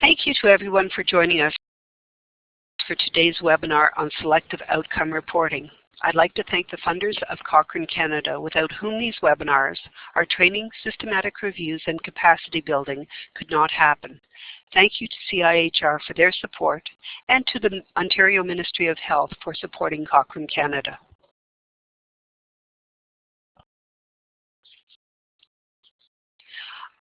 Thank you to everyone for joining us for today's webinar on selective outcome reporting. I'd like to thank the funders of Cochrane Canada, without whom these webinars, our training, systematic reviews, and capacity building could not happen. Thank you to CIHR for their support, and to the Ontario Ministry of Health for supporting Cochrane Canada.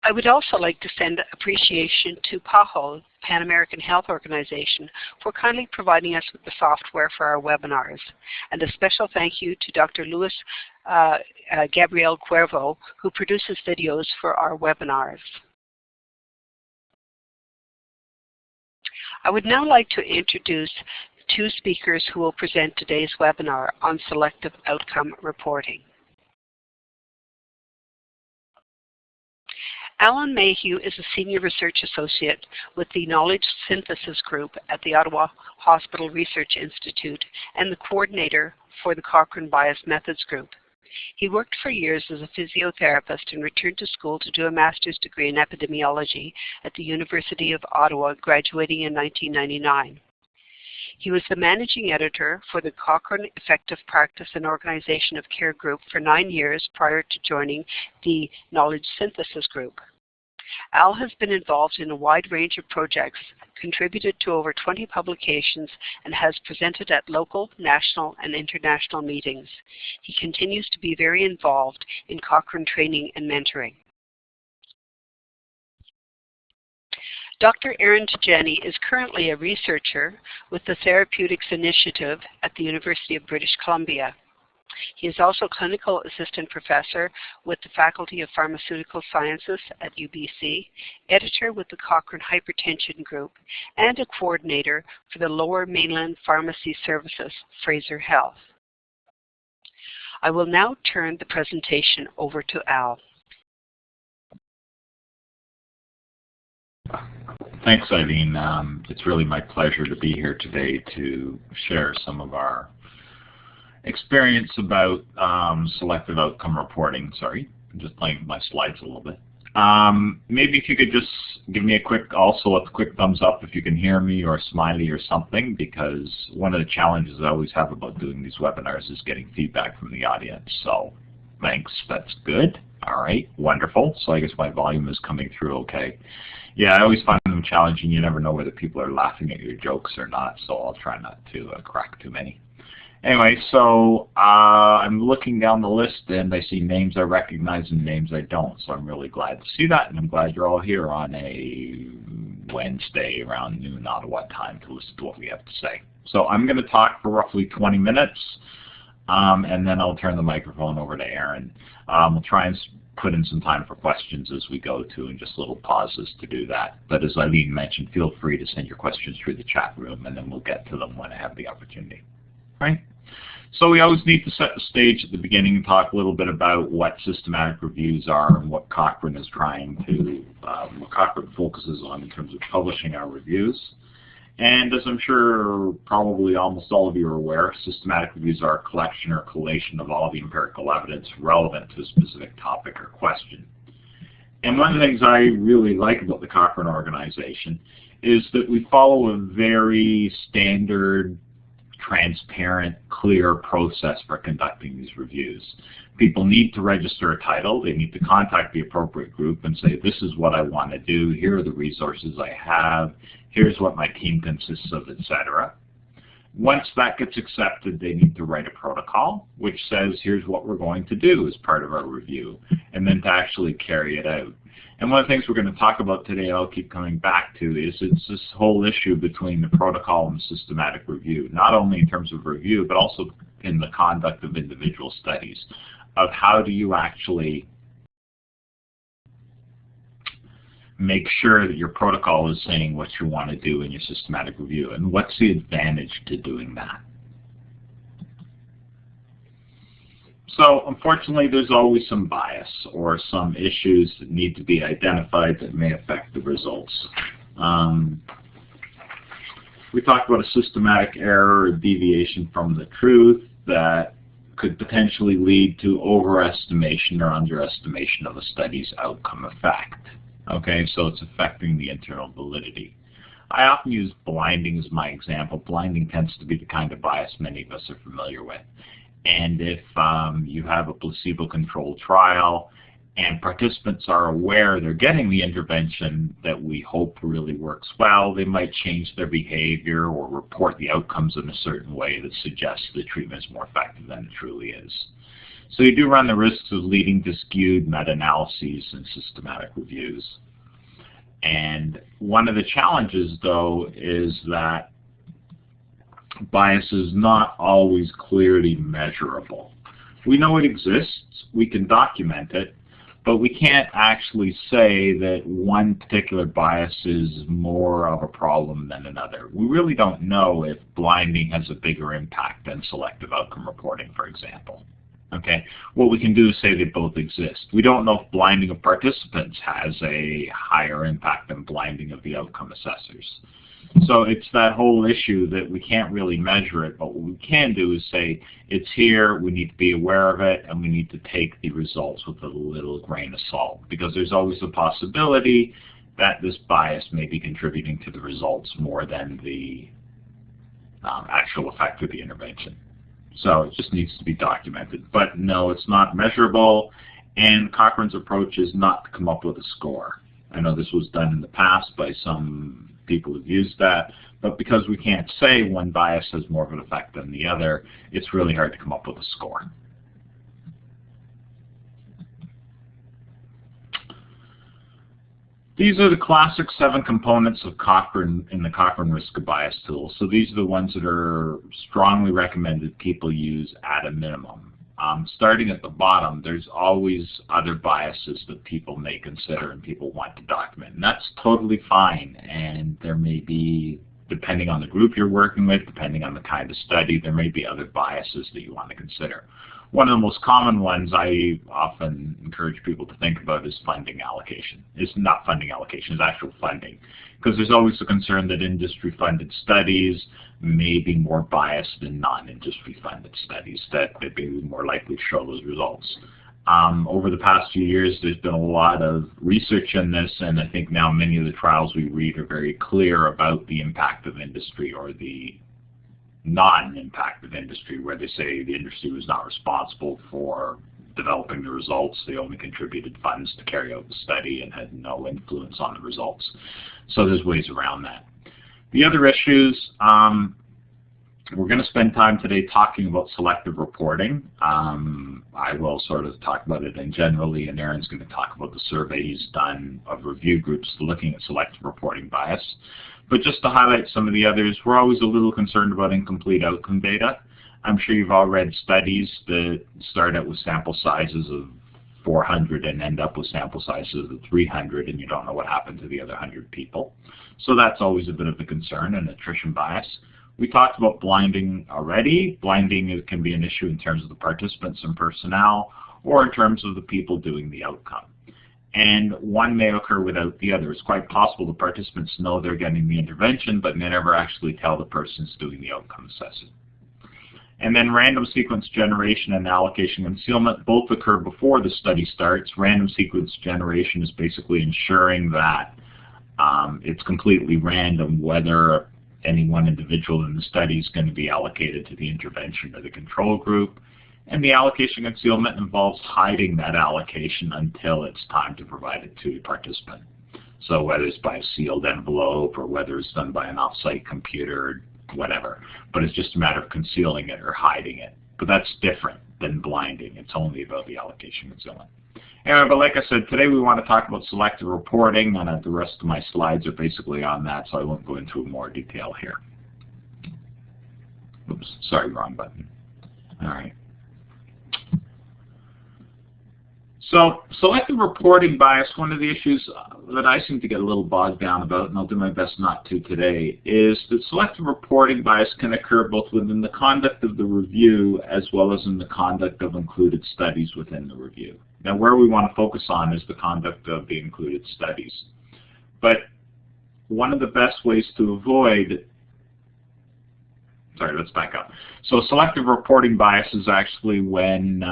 I would also like to send appreciation to PAHO, Pan American Health Organization, for kindly providing us with the software for our webinars. And a special thank you to Dr. Luis Gabriel Cuervo, who produces videos for our webinars. I would now like to introduce two speakers who will present today's webinar on selective outcome reporting. Alain Mayhew is a Senior Research Associate with the Knowledge Synthesis Group at the Ottawa Hospital Research Institute and the coordinator for the Cochrane Bias Methods Group. He worked for years as a physiotherapist and returned to school to do a master's degree in epidemiology at the University of Ottawa, graduating in 1999. He was the managing editor for the Cochrane Effective Practice and Organization of Care Group for 9 years prior to joining the Knowledge Synthesis Group. Al has been involved in a wide range of projects, contributed to over 20 publications, and has presented at local, national, and international meetings. He continues to be very involved in Cochrane training and mentoring. Dr. Alain Tejani is currently a researcher with the Therapeutics Initiative at the University of British Columbia. He is also clinical assistant professor with the Faculty of Pharmaceutical Sciences at UBC, editor with the Cochrane Hypertension Group, and a coordinator for the Lower Mainland Pharmacy Services, Fraser Health. I will now turn the presentation over to Al. Thanks, Eileen. It's really my pleasure to be here today to share some of our experience about selective outcome reporting. Sorry, I'm just playing with my slides a little bit. Maybe if you could just give me a quick thumbs up if you can hear me, or a smiley or something, because one of the challenges I always have about doing these webinars is getting feedback from the audience. So thanks, that's good. All right, wonderful. So I guess my volume is coming through okay. Yeah, I always find them challenging. You never know whether people are laughing at your jokes or not, so I'll try not to crack too many. Anyway, so I'm looking down the list and I see names I recognize and names I don't, so I'm really glad to see that, and I'm glad you're all here on a Wednesday around noon Ottawa time to listen to what we have to say. So I'm going to talk for roughly 20 minutes, and then I'll turn the microphone over to Aaron. We'll try and put in some time for questions as we go to, and just little pauses to do that. But as Eileen mentioned, feel free to send your questions through the chat room, and then we'll get to them when I have the opportunity. Right? So we always need to set the stage at the beginning and talk a little bit about what systematic reviews are and what Cochrane is trying to, what Cochrane focuses on in terms of publishing our reviews. And as I'm sure probably almost all of you are aware, systematic reviews are a collection or collation of all the empirical evidence relevant to a specific topic or question. And one of the things I really like about the Cochrane organization is that we follow a very standard, transparent, clear process for conducting these reviews. People need to register a title. They need to contact the appropriate group and say, this is what I want to do. Here are the resources I have. Here's what my team consists of, etc. Once that gets accepted, they need to write a protocol, which says, here's what we're going to do as part of our review, and then to actually carry it out. And one of the things we're going to talk about today, I'll keep coming back to, is it's this whole issue between the protocol and systematic review, not only in terms of review, but also in the conduct of individual studies, of how do you actually make sure that your protocol is saying what you want to do in your systematic review, and what's the advantage to doing that. So unfortunately, there's always some bias or some issues that need to be identified that may affect the results. We talked about a systematic error or deviation from the truth that could potentially lead to overestimation or underestimation of a study's outcome effect. Okay, so it's affecting the internal validity. I often use blinding as my example. Blinding tends to be the kind of bias many of us are familiar with. And if you have a placebo-controlled trial and participants are aware they're getting the intervention that we hope really works well, they might change their behavior or report the outcomes in a certain way that suggests the treatment is more effective than it truly is. So you do run the risks of leading to skewed meta-analyses and systematic reviews. And one of the challenges, though, is that bias is not always clearly measurable. We know it exists, we can document it, but we can't actually say that one particular bias is more of a problem than another. We really don't know if blinding has a bigger impact than selective outcome reporting, for example. Okay, what we can do is say they both exist. We don't know if blinding of participants has a higher impact than blinding of the outcome assessors. So it's that whole issue that we can't really measure it, but what we can do is say it's here, we need to be aware of it, and we need to take the results with a little grain of salt, because there's always the possibility that this bias may be contributing to the results more than the actual effect of the intervention. So it just needs to be documented. But no, it's not measurable, and Cochrane's approach is not to come up with a score. I know this was done in the past by some people who've used that, but because we can't say one bias has more of an effect than the other, it's really hard to come up with a score. These are the classic 7 components of Cochrane in the Cochrane Risk of Bias tool. So these are the ones that are strongly recommended people use at a minimum. Starting at the bottom, there's always other biases that people may consider and people want to document. And that's totally fine. And there may be, depending on the group you're working with, depending on the kind of study, there may be other biases that you want to consider. One of the most common ones I often encourage people to think about is funding allocation. It's not funding allocation, it's actual funding. Because there's always a concern that industry-funded studies may be more biased than non-industry funded studies, that they'd be more likely to show those results. Over the past few years, there's been a lot of research in this, and I think now many of the trials we read are very clear about the impact of industry or the non-impact of industry, where they say the industry was not responsible for developing the results. They only contributed funds to carry out the study and had no influence on the results. So there's ways around that. The other issues, we're going to spend time today talking about selective reporting. I will sort of talk about it in generally, and Aaron's going to talk about the survey he's done of review groups looking at selective reporting bias. But just to highlight some of the others, we're always a little concerned about incomplete outcome data. I'm sure you've all read studies that start out with sample sizes of 400 and end up with sample sizes of 300, and you don't know what happened to the other 100 people. So that's always a bit of a concern, and attrition bias. We talked about blinding already. Blinding can be an issue in terms of the participants and personnel, or in terms of the people doing the outcome. And one may occur without the other. It's quite possible the participants know they're getting the intervention, but they never actually tell the persons doing the outcome assessment. And then random sequence generation and allocation concealment both occur before the study starts. Random sequence generation is basically ensuring that it's completely random whether any one individual in the study is going to be allocated to the intervention or the control group. And the allocation concealment involves hiding that allocation until it's time to provide it to the participant. So whether it's by a sealed envelope or whether it's done by an off-site computer, whatever. But it's just a matter of concealing it or hiding it. But that's different than blinding. It's only about the allocation concealment. Anyway, but like I said, today we want to talk about selective reporting, and the rest of my slides are basically on that, so I won't go into more detail here. Oops, sorry, wrong button. All right. So selective reporting bias, one of the issues that I seem to get a little bogged down about, and I'll do my best not to today, is that selective reporting bias can occur both within the conduct of the review as well as in the conduct of included studies within the review. Now where we want to focus on is the conduct of the included studies. But one of the best ways to avoid Sorry, let's back up. So selective reporting bias is actually when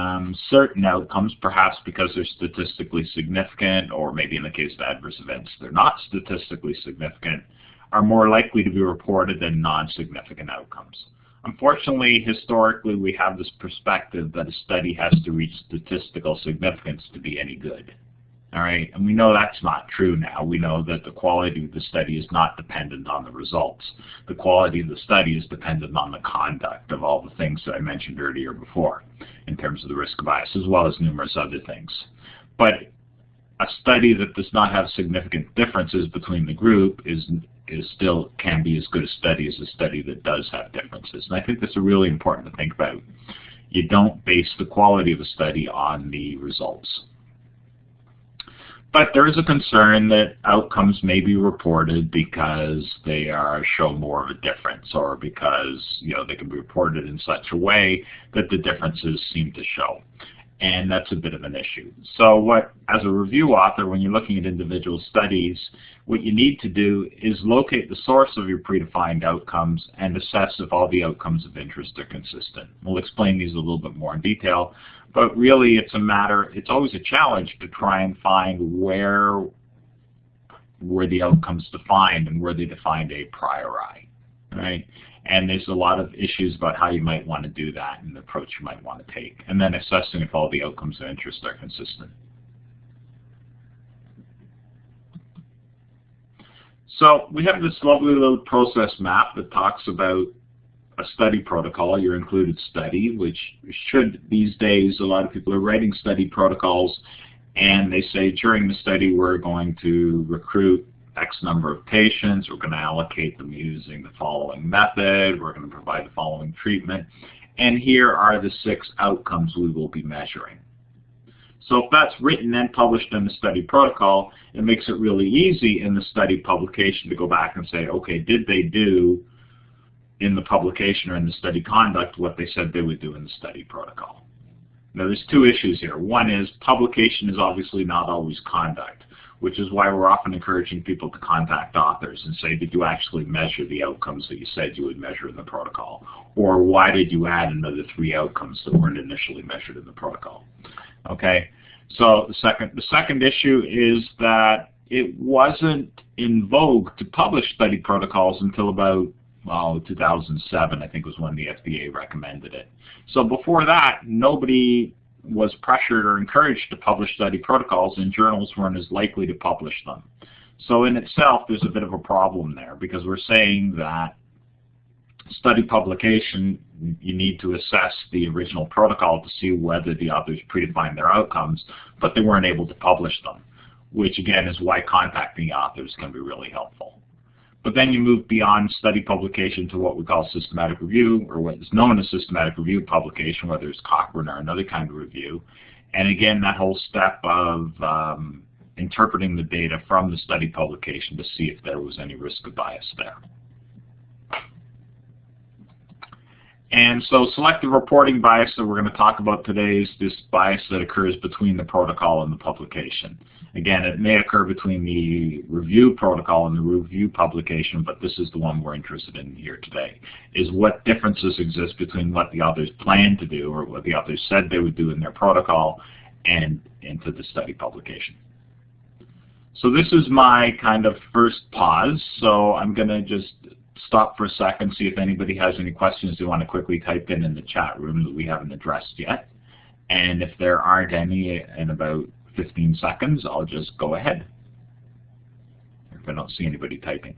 certain outcomes, perhaps because they're statistically significant, or maybe in the case of adverse events, they're not statistically significant, are more likely to be reported than non-significant outcomes. Unfortunately, historically, we have this perspective that a study has to reach statistical significance to be any good. All right, and we know that's not true now. We know that the quality of the study is not dependent on the results. The quality of the study is dependent on the conduct of all the things that I mentioned earlier before in terms of the risk of bias, as well as numerous other things. But a study that does not have significant differences between the group still can be as good a study as a study that does have differences. And I think that's really important to think about. You don't base the quality of a study on the results. But there is a concern that outcomes may be reported because they show more of a difference, or because they can be reported in such a way that the differences seem to show. And that's a bit of an issue. So as a review author, when you're looking at individual studies, what you need to do is locate the source of your predefined outcomes and assess if all the outcomes of interest are consistent. We'll explain these a little bit more in detail, but really it's always a challenge to try and find where were the outcomes defined and were they defined a priori, right? And there's a lot of issues about how you might want to do that and the approach you might want to take. And then assessing if all the outcomes of interest are consistent. So we have this lovely little process map that talks about a study protocol, your included study, which these days, a lot of people are writing study protocols, and they say during the study we're going to recruit X number of patients, we're going to allocate them using the following method, we're going to provide the following treatment, and here are the 6 outcomes we will be measuring. So if that's written and published in the study protocol, it makes it really easy in the study publication to go back and say, okay, did they do in the publication or in the study conduct what they said they would do in the study protocol? Now there's 2 issues here. One is publication is obviously not always conduct, which is why we're often encouraging people to contact authors and say, did you actually measure the outcomes that you said you would measure in the protocol? Or why did you add another 3 outcomes that weren't initially measured in the protocol? Okay, so the second issue is that it wasn't in vogue to publish study protocols until about 2007, I think was when the FDA recommended it. So before that, nobody was pressured or encouraged to publish study protocols, and journals weren't as likely to publish them. So in itself, there's a bit of a problem there, because we're saying that study publication, you need to assess the original protocol to see whether the authors predefined their outcomes, but they weren't able to publish them, which again is why contacting the authors can be really helpful. But then you move beyond study publication to what we call systematic review, or what is known as systematic review publication, whether it's Cochrane or another kind of review. And again, that whole step of interpreting the data from the study publication to see if there was any risk of bias there. And so selective reporting bias that we're going to talk about today is this bias that occurs between the protocol and the publication. Again, it may occur between the review protocol and the review publication, but this is the one we're interested in here today, is what differences exist between what the authors planned to do or what the authors said they would do in their protocol and into the study publication. So this is my kind of first pause, so I'm going to just stop for a second, see if anybody has any questions they want to quickly type in the chat room that we haven't addressed yet. And if there aren't any in about 15 seconds, I'll just go ahead if I don't see anybody typing.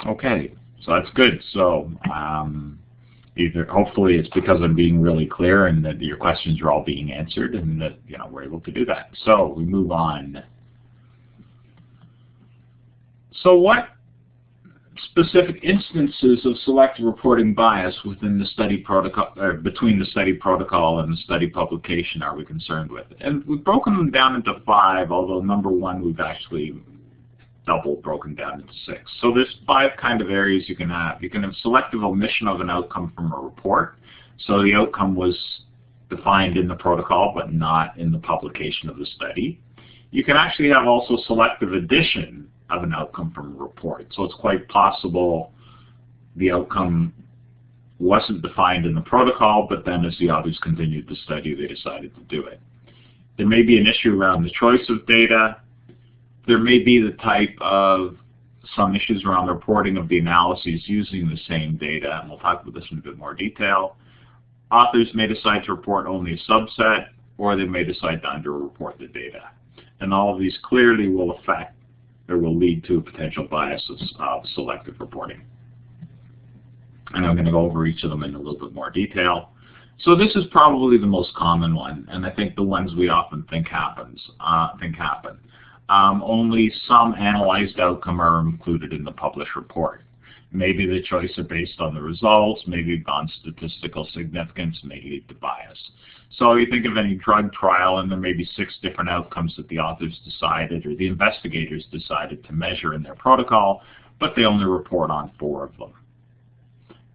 Okay, so that's good. So hopefully it's because I'm being really clear and that your questions are all being answered and that we're able to do that. So we move on. So what specific instances of selective reporting bias within the study protocol, or between the study protocol and the study publication are we concerned with? And we've broken them down into 5, although number 1 we've actually double broken down into 6. So there's 5 kind of areas you can have. You can have selective omission of an outcome from a report. So the outcome was defined in the protocol but not in the publication of the study. You can actually have also selective addition of an outcome from a report. So it's quite possible the outcome wasn't defined in the protocol, but then as the authors continued the study, they decided to do it. There may be an issue around the choice of data. There may be the type of some issues around the reporting of the analyses using the same data, and we'll talk about this in a bit more detail. Authors may decide to report only a subset, or they may decide to underreport the data. And all of these clearly will affect or will lead to a potential bias of selective reporting. And I'm going to go over each of them in a little bit more detail. So this is probably the most common one, and I think the ones we often think happen. Only some analyzed outcome are included in the published report. Maybe the choice are based on the results, maybe on statistical significance, may lead to bias. So you think of any drug trial and there may be 6 different outcomes that the authors decided or the investigators decided to measure in their protocol, but they only report on 4 of them.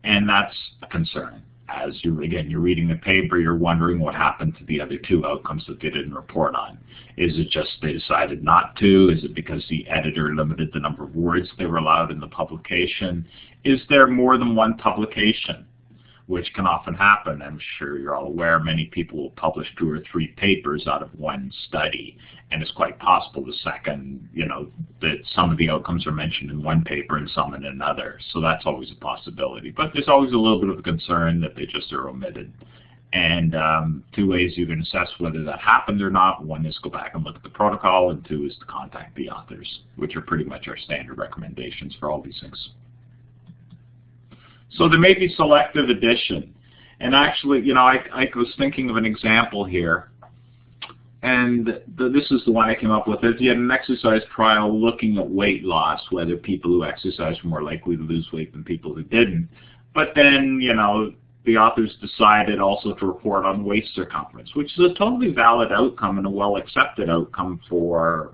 And that's a concern. As you're reading the paper, you're wondering what happened to the other 2 outcomes that they didn't report on. Is it just they decided not to? Is it because the editor limited the number of words they were allowed in the publication? Is there more than one publication? Which can often happen. I'm sure you're all aware many people will publish 2 or 3 papers out of one study, and it's quite possible that some of the outcomes are mentioned in one paper and some in another. So that's always a possibility. But there's always a little bit of a concern that they just are omitted. And 2 ways you can assess whether that happened or not. 1 is go back and look at the protocol, and 2 is to contact the authors, which are pretty much our standard recommendations for all these things. So there may be selective addition. And actually, I was thinking of an example here. And this is the one I came up with. You had an exercise trial looking at weight loss, whether people who exercised were more likely to lose weight than people who didn't. But then, the authors decided also to report on waist circumference, which is a totally valid outcome and a well-accepted outcome for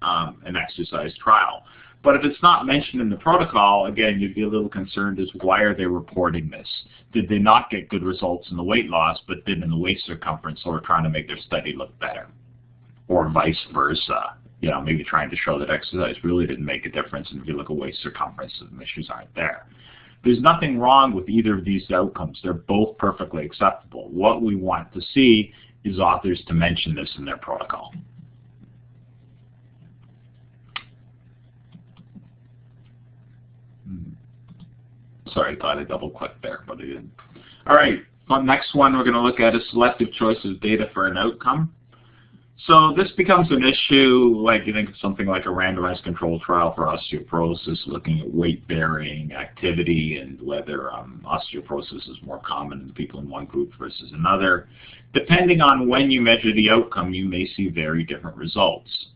an exercise trial. But if it's not mentioned in the protocol, again, you'd be a little concerned as why are they reporting this? Did they not get good results in the weight loss, but did in the waist circumference, so we're trying to make their study look better? Or vice versa, maybe trying to show that exercise really didn't make a difference, and if you look at waist circumference, the issues aren't there. There's nothing wrong with either of these outcomes. They're both perfectly acceptable. What we want to see is authors to mention this in their protocol. Sorry, I thought I double-clicked there, but I didn't. All right, the next one we're going to look at is selective choice of data for an outcome. So this becomes an issue like you think of something like a randomized control trial for osteoporosis, looking at weight-bearing activity and whether osteoporosis is more common in people in one group versus another. Depending on when you measure the outcome, you may see very different results.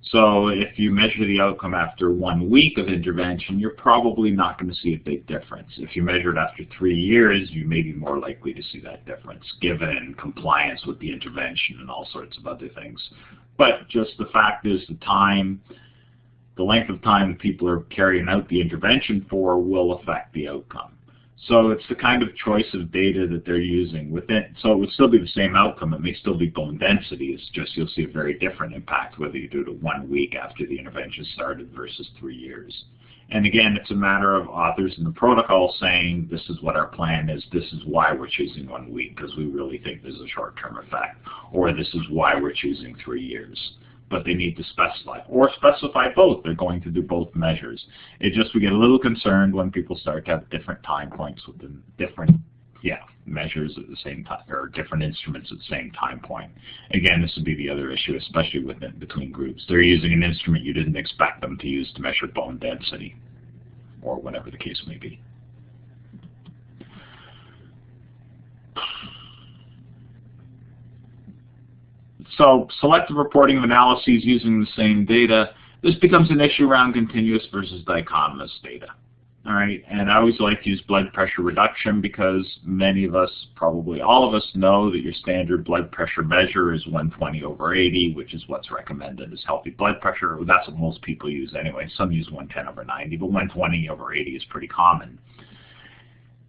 So if you measure the outcome after 1 week of intervention, you're probably not going to see a big difference. If you measure it after 3 years, you may be more likely to see that difference, given compliance with the intervention and all sorts of other things. But just the fact is the length of time people are carrying out the intervention for will affect the outcome. So it's the kind of choice of data that they're using within. So it would still be the same outcome. It may still be bone density. It's just you'll see a very different impact whether you do it 1 week after the intervention started versus 3 years. And again, it's a matter of authors in the protocol saying this is what our plan is. This is why we're choosing 1 week because we really think there's a short-term effect. Or this is why we're choosing 3 years. But they need to specify, or specify both. They're going to do both measures. It just, we get a little concerned when people start to have different time points with the different measures at the same time, or different instruments at the same time point. Again, this would be the other issue, especially between groups. They're using an instrument you didn't expect them to use to measure bone density, or whatever the case may be. So selective reporting of analyses using the same data, this becomes an issue around continuous versus dichotomous data. All right, and I always like to use blood pressure reduction because many of us, probably all of us, know that your standard blood pressure measure is 120/80, which is what's recommended as healthy blood pressure. Well, that's what most people use anyway. Some use 110/90, but 120/80 is pretty common.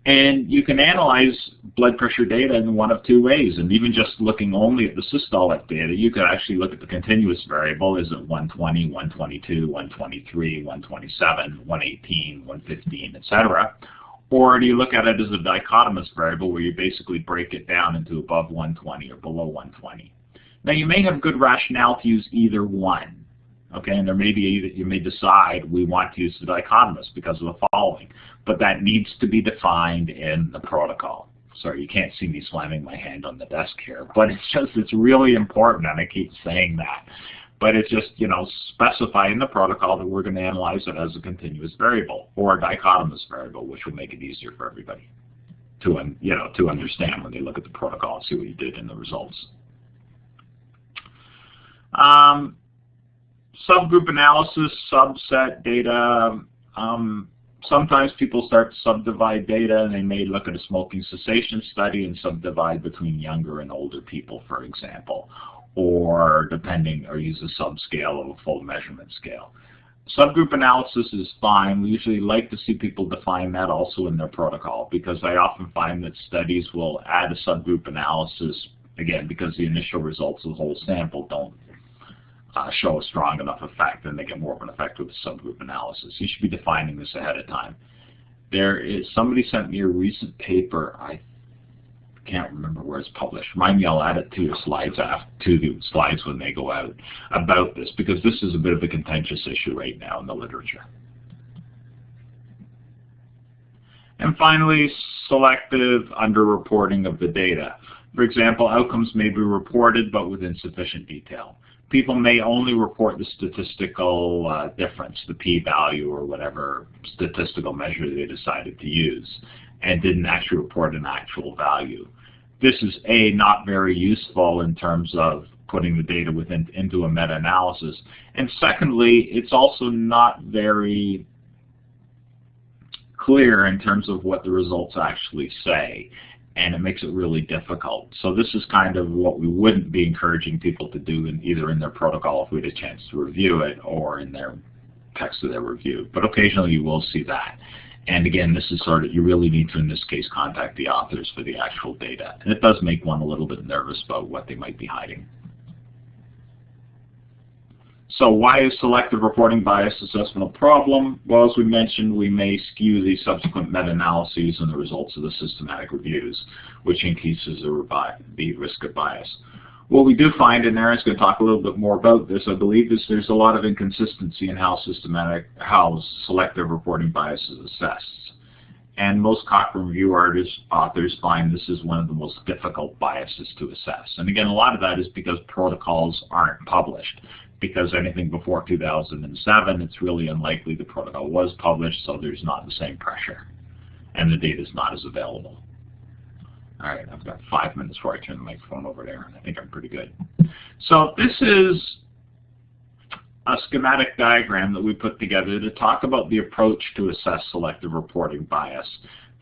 And you can analyze blood pressure data in one of 2 ways. And even just looking only at the systolic data, you could actually look at the continuous variable. Is it 120, 122, 123, 127, 118, 115, etc.? Or do you look at it as a dichotomous variable where you basically break it down into above 120 or below 120? Now, you may have good rationale to use either one, okay? And there may be that you may decide we want to use the dichotomous because of the following, but that needs to be defined in the protocol. Sorry, you can't see me slamming my hand on the desk here, but it's really important, and I keep saying that. But it's just, specify in the protocol that we're going to analyze it as a continuous variable or a dichotomous variable, which will make it easier for everybody to understand when they look at the protocol and see what you did in the results. Subgroup analysis, subset data. Sometimes people start to subdivide data, and they may look at a smoking cessation study and subdivide between younger and older people, for example, or use a subscale of a full measurement scale. Subgroup analysis is fine. We usually like to see people define that also in their protocol, because I often find that studies will add a subgroup analysis, again, because the initial results of the whole sample don't show a strong enough effect, and they get more of an effect with the subgroup analysis. You should be defining this ahead of time. Somebody sent me a recent paper. I can't remember where it's published. Remind me, I'll add it to the slides when they go out about this, because this is a bit of a contentious issue right now in the literature. And finally, selective underreporting of the data. For example, outcomes may be reported but with insufficient detail. People may only report the statistical difference, the p-value or whatever statistical measure they decided to use, and didn't actually report an actual value. This is not very useful in terms of putting the data into a meta-analysis, and secondly, it's also not very clear in terms of what the results actually say, and it makes it really difficult. So this is kind of what we wouldn't be encouraging people to do either in their protocol if we had a chance to review it, or in their text of their review. But occasionally you will see that. And again, this is you really need to, in this case, contact the authors for the actual data. And it does make one a little bit nervous about what they might be hiding. So why is selective reporting bias assessment a problem? Well, as we mentioned, we may skew the subsequent meta-analyses and the results of the systematic reviews, which increases the risk of bias. What we do find, and Aaron's going to talk a little bit more about this, I believe, is there's a lot of inconsistency in how selective reporting bias is assessed. And most Cochrane Review authors find this is one of the most difficult biases to assess. And again, a lot of that is because protocols aren't published. Because anything before 2007, it's really unlikely the protocol was published, so there's not the same pressure, and the data is not as available. All right, I've got 5 minutes before I turn the microphone over to Aaron. I think I'm pretty good. So this is a schematic diagram that we put together to talk about the approach to assess selective reporting bias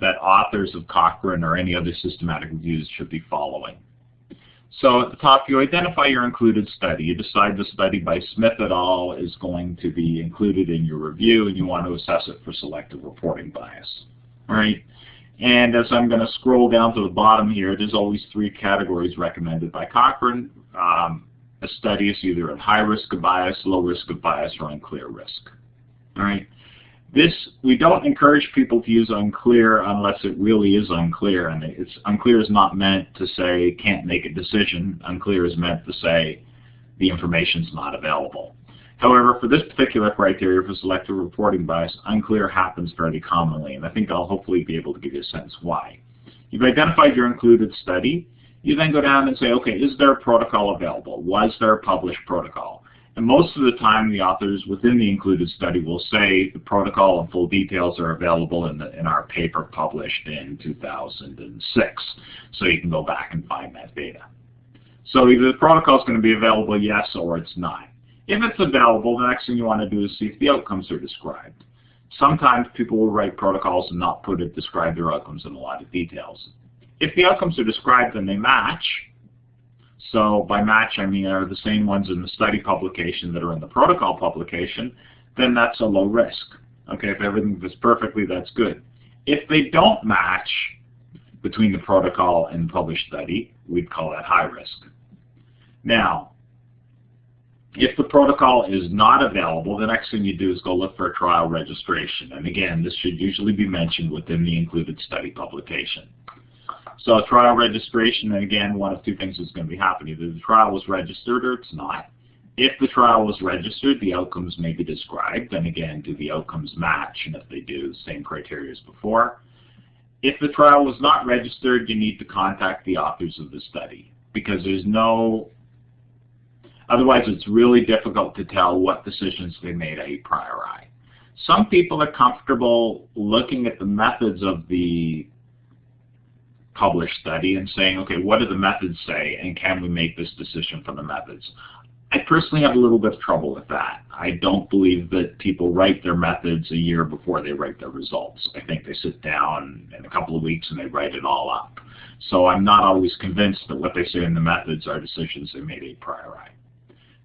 that authors of Cochrane or any other systematic reviews should be following. So at the top, you identify your included study. You decide the study by Smith et al. Is going to be included in your review, and you want to assess it for selective reporting bias. All right? And as I'm going to scroll down to the bottom here, there's always 3 categories recommended by Cochrane. A study is either at high risk of bias, low risk of bias, or unclear risk. All right? We don't encourage people to use unclear unless it really is unclear, and unclear is not meant to say can't make a decision. Unclear is meant to say the information's not available. However, for this particular criteria for selective reporting bias, unclear happens fairly commonly, and I think I'll hopefully be able to give you a sense why. You've identified your included study. You then go down and say, okay, is there a protocol available? Was there a published protocol? And most of the time, the authors within the included study will say the protocol and full details are available in our paper published in 2006. So you can go back and find that data. So either the protocol is going to be available, yes, or it's not. If it's available, the next thing you want to do is see if the outcomes are described. Sometimes people will write protocols and not describe their outcomes in a lot of details. If the outcomes are described and they match, so by match I mean are the same ones in the study publication that are in the protocol publication, then that's a low risk. Okay, if everything fits perfectly, that's good. If they don't match between the protocol and published study, we'd call that high risk. Now, If the protocol is not available, the next thing you do is go look for a trial registration. And again, this should usually be mentioned within the included study publication. So a trial registration, and again, one of two things is going to be happening. Either the trial was registered or it's not. If the trial was registered, the outcomes may be described. And again, do the outcomes match? And if they do, same criteria as before. If the trial was not registered, you need to contact the authors of the study, because there's no, otherwise it's really difficult to tell what decisions they made a priori. Some people are comfortable looking at the methods of the published study and saying, okay, what do the methods say, and can we make this decision from the methods? I personally have a little bit of trouble with that. I don't believe that people write their methods a year before they write their results. I think they sit down in a couple of weeks and they write it all up. So I'm not always convinced that what they say in the methods are decisions they made a priori.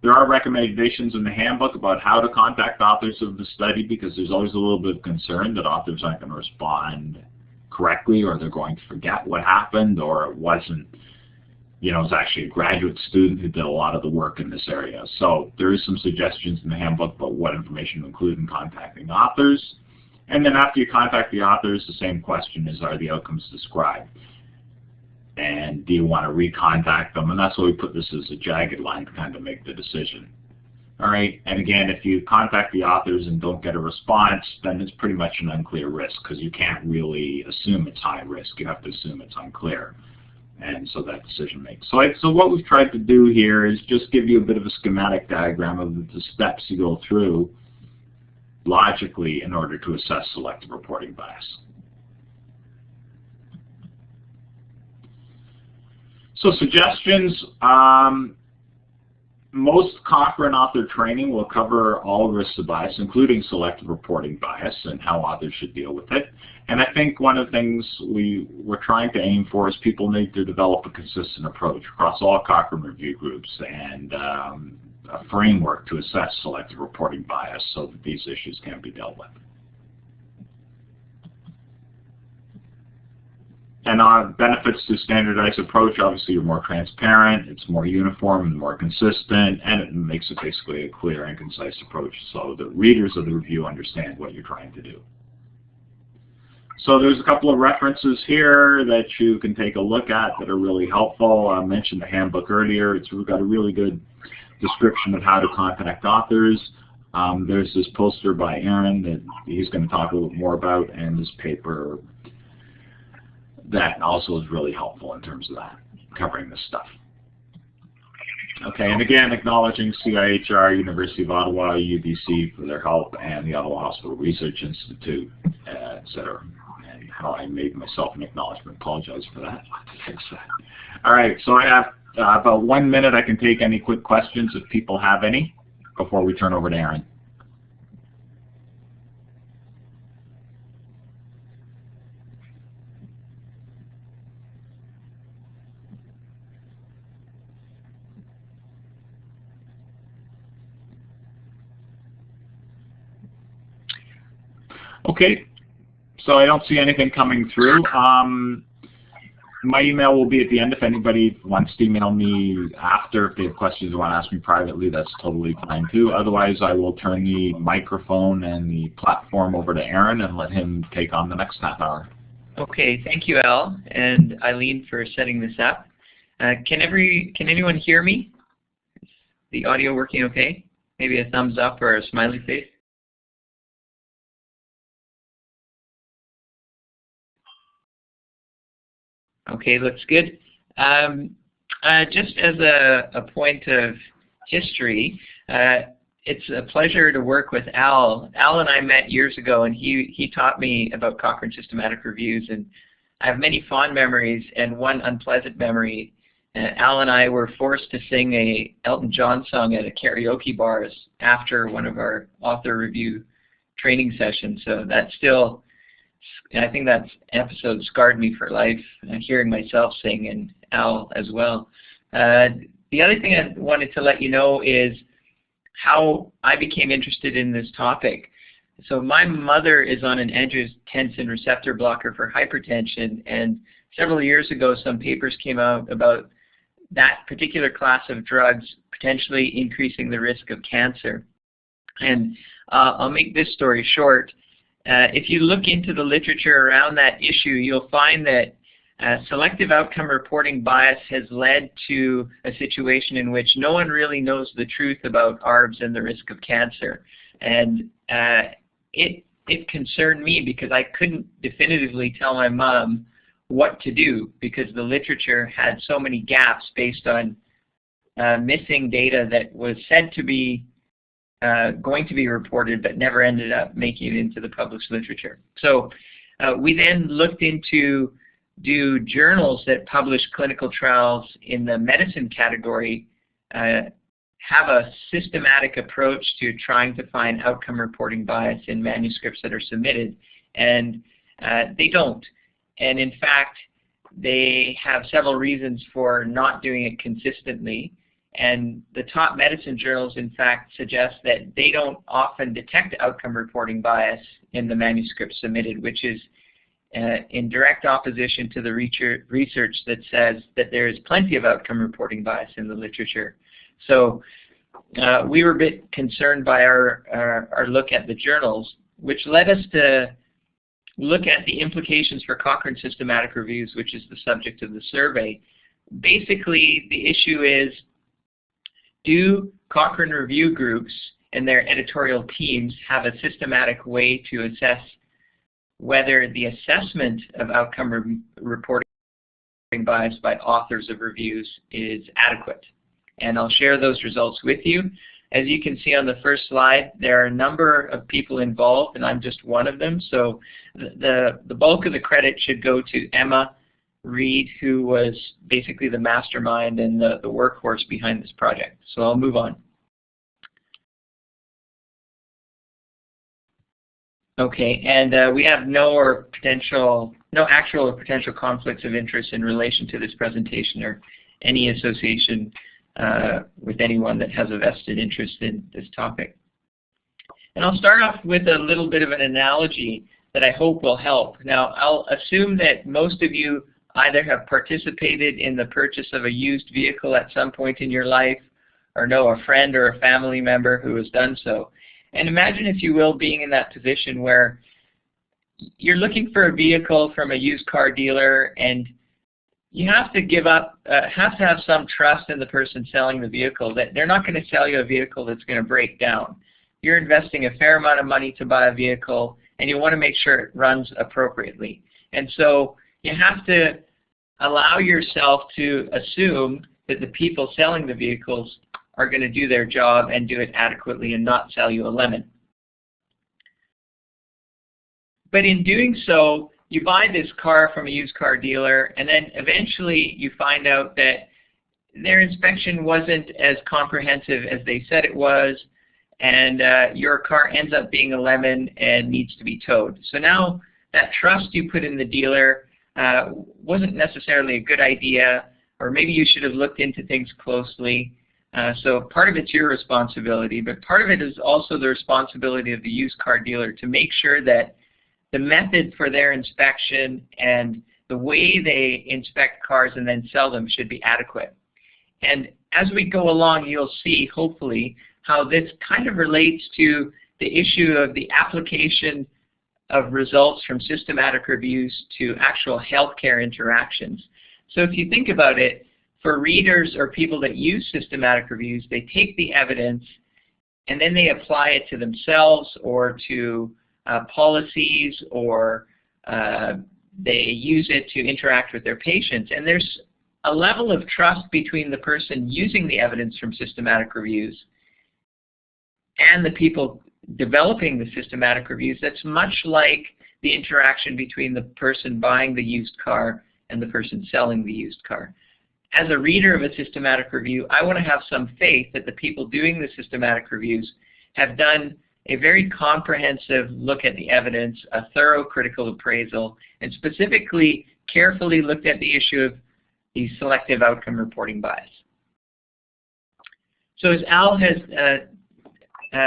There are recommendations in the handbook about how to contact authors of the study, because there's always a little bit of concern that authors aren't going to respond correctly, or they're going to forget what happened, or it wasn't, you know, it's actually a graduate student who did a lot of the work in this area. So there is some suggestions in the handbook about what information to include in contacting authors. And then after you contact the authors, the same question is, are the outcomes described? And do you want to recontact them? And that's why we put this as a jagged line to kind of make the decision. All right, and again, if you contact the authors and don't get a response, then it's pretty much an unclear risk, because you can't really assume it's high risk. You have to assume it's unclear. And so that decision makes. So what we've tried to do here is just give you a bit of a schematic diagram of the steps you go through logically in order to assess selective reporting bias. So suggestions, most Cochrane author training will cover all risks of bias, including selective reporting bias and how authors should deal with it. And I think one of the things we're trying to aim for is people need to develop a consistent approach across all Cochrane Review Groups, and a framework to assess selective reporting bias so that these issues can be dealt with. And benefits to standardized approach, obviously you're more transparent, it's more uniform and more consistent, and it makes it basically a clear and concise approach so the readers of the review understand what you're trying to do. So there's a couple of references here that you can take a look at that are really helpful. I mentioned the handbook earlier. We've got a really good description of how to contact authors. There's this poster by Aaron that he's going to talk a little bit more about, and this paper that also is really helpful in terms of that, covering this stuff. Okay, and again, acknowledging CIHR, University of Ottawa, UBC for their help, and the Ottawa Hospital Research Institute, etc. And how I made myself an acknowledgement. Apologize for that. I'll have to fix that. All right, so I have about 1 minute. I can take any quick questions if people have any before we turn over to Aaron. Okay, so I don't see anything coming through. My email will be at the end. If anybody wants to email me after, if they have questions they want to ask me privately, that's totally fine too. Otherwise, I will turn the microphone and the platform over to Aaron and let him take on the next half hour. Okay, thank you, Al and Eileen, for setting this up. Can anyone hear me? Is the audio working okay? Maybe a thumbs up or a smiley face? Okay, looks good. Just as a point of history, it's a pleasure to work with Al. Al and I met years ago, and he taught me about Cochrane systematic reviews, and I have many fond memories and one unpleasant memory. Al and I were forced to sing a Elton John song at a karaoke bars after one of our author review training sessions, so that's still, I think that episode scarred me for life, hearing myself sing, and Al as well. The other thing I wanted to let you know is how I became interested in this topic. So my mother is on an angiotensin receptor blocker for hypertension, and several years ago some papers came out about that particular class of drugs potentially increasing the risk of cancer. And I'll make this story short. If you look into the literature around that issue, you'll find that selective outcome reporting bias has led to a situation in which no one really knows the truth about ARBs and the risk of cancer. And it concerned me because I couldn't definitively tell my mom what to do because the literature had so many gaps based on missing data that was said to be going to be reported but never ended up making it into the published literature. So we then looked into do journals that publish clinical trials in the medicine category have a systematic approach to trying to find outcome reporting bias in manuscripts that are submitted, and they don't. And in fact, they have several reasons for not doing it consistently. And the top medicine journals, in fact, suggest that they don't often detect outcome reporting bias in the manuscript submitted, which is in direct opposition to the research that says that there is plenty of outcome reporting bias in the literature. So we were a bit concerned by our look at the journals, which led us to look at the implications for Cochrane systematic reviews, which is the subject of the survey. Basically, the issue is, do Cochrane Review Groups and their editorial teams have a systematic way to assess whether the assessment of outcome reporting bias by authors of reviews is adequate? And I'll share those results with you. As you can see on the first slide, there are a number of people involved, and I'm just one of them. So the bulk of the credit should go to Emma Reed, who was basically the mastermind and the workhorse behind this project. So I'll move on. Okay, and we have no actual or potential conflicts of interest in relation to this presentation or any association with anyone that has a vested interest in this topic. And I'll start off with a little bit of an analogy that I hope will help. Now, I'll assume that most of you either have participated in the purchase of a used vehicle at some point in your life or know a friend or a family member who has done so. And imagine, if you will, being in that position where you're looking for a vehicle from a used car dealer, and you have to have some trust in the person selling the vehicle that they're not going to sell you a vehicle that's going to break down. You're investing a fair amount of money to buy a vehicle, and you want to make sure it runs appropriately. And so you have to allow yourself to assume that the people selling the vehicles are going to do their job and do it adequately and not sell you a lemon. But in doing so, you buy this car from a used car dealer, and then eventually you find out that their inspection wasn't as comprehensive as they said it was, and your car ends up being a lemon and needs to be towed. So now that trust you put in the dealer wasn't necessarily a good idea, or maybe you should have looked into things closely. So part of it's your responsibility, but part of it is also the responsibility of the used car dealer to make sure that the method for their inspection and the way they inspect cars and then sell them should be adequate. And as we go along, you'll see, hopefully, how this kind of relates to the issue of the application of results from systematic reviews to actual healthcare interactions. So if you think about it, for readers or people that use systematic reviews, they take the evidence and then they apply it to themselves or to policies, or they use it to interact with their patients. And there's a level of trust between the person using the evidence from systematic reviews and the people developing the systematic reviews that's much like the interaction between the person buying the used car and the person selling the used car. As a reader of a systematic review, I want to have some faith that the people doing the systematic reviews have done a very comprehensive look at the evidence, a thorough critical appraisal, and specifically carefully looked at the issue of the selective outcome reporting bias. So as Al has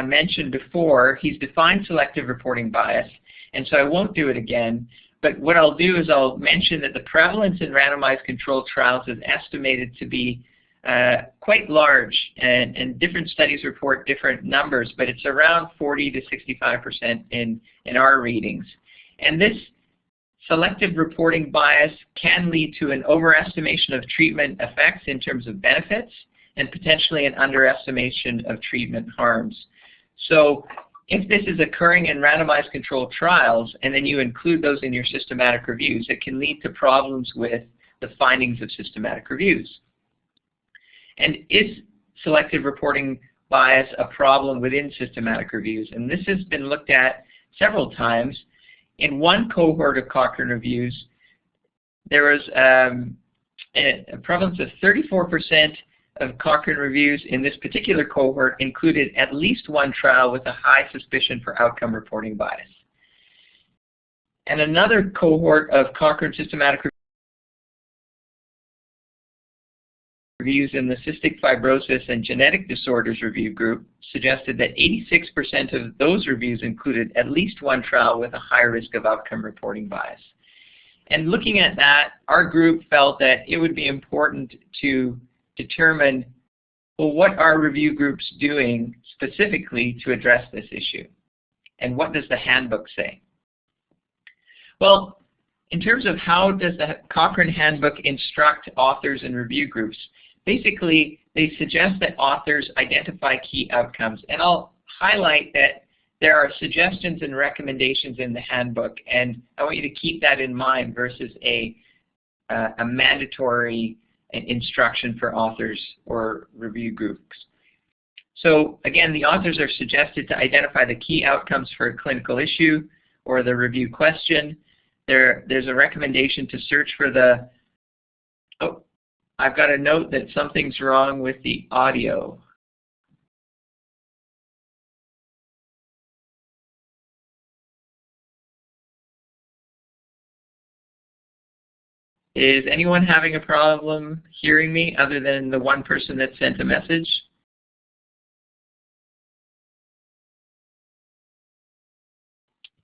mentioned before, he's defined selective reporting bias, and so I won't do it again. But what I'll do is I'll mention that the prevalence in randomized controlled trials is estimated to be quite large, and different studies report different numbers, but it's around 40 to 65% in our readings. And this selective reporting bias can lead to an overestimation of treatment effects in terms of benefits and potentially an underestimation of treatment harms. So if this is occurring in randomized controlled trials and then you include those in your systematic reviews, it can lead to problems with the findings of systematic reviews. And is selective reporting bias a problem within systematic reviews? And this has been looked at several times. In one cohort of Cochrane reviews, there was a prevalence of 34% of Cochrane reviews in this particular cohort included at least one trial with a high suspicion for outcome reporting bias. And another cohort of Cochrane systematic reviews in the cystic fibrosis and genetic disorders review group suggested that 86% of those reviews included at least one trial with a high risk of outcome reporting bias. And looking at that, our group felt that it would be important to determine, well, what are review groups doing specifically to address this issue? And what does the handbook say? Well, in terms of how does the Cochrane handbook instruct authors and review groups, basically they suggest that authors identify key outcomes. And I'll highlight that there are suggestions and recommendations in the handbook, and I want you to keep that in mind versus a mandatory instruction for authors or review groups. So again, the authors are suggested to identify the key outcomes for a clinical issue or the review question. There's a recommendation to search for the, oh, I've got a note that something's wrong with the audio. Is anyone having a problem hearing me other than the one person that sent a message?